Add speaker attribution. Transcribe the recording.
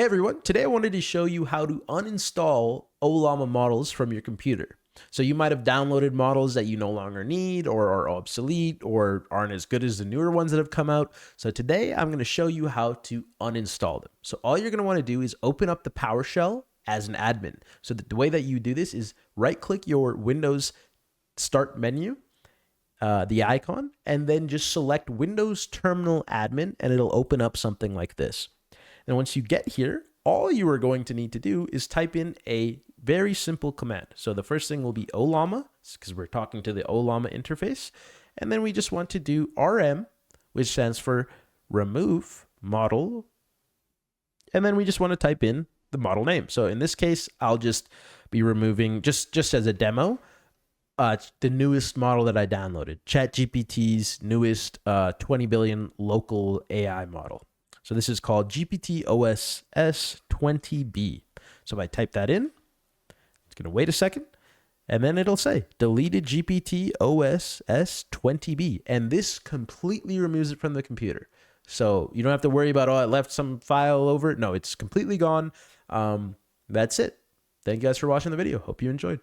Speaker 1: Hey everyone, today I wanted to show you how to uninstall Ollama models from your computer. So you might have downloaded models that you no longer need or are obsolete or aren't as good as the newer ones that have come out. So today I'm going to show you how to uninstall them. So all you're going to want to do is open up the PowerShell as an admin. So the way that you do this is right click your Windows Start menu, the icon, and then just select Windows Terminal Admin and it'll open up something like this. And once you get here, all you are going to need to do is type in a very simple command. So the first thing will be Ollama, because we're talking to the Ollama interface. And then we just want to do RM, which stands for remove model. And then we just want to type in the model name. So in this case, I'll just be removing, just as a demo, the newest model that I downloaded, ChatGPT's newest 20 billion local AI model. So this is called GPT OS S20B. So if I type that in, it's going to wait a second, and then it'll say deleted GPT OS S20B. And this completely removes it from the computer. So you don't have to worry about, oh, I left some file over it. No, it's completely gone. That's it. Thank you guys for watching the video. Hope you enjoyed.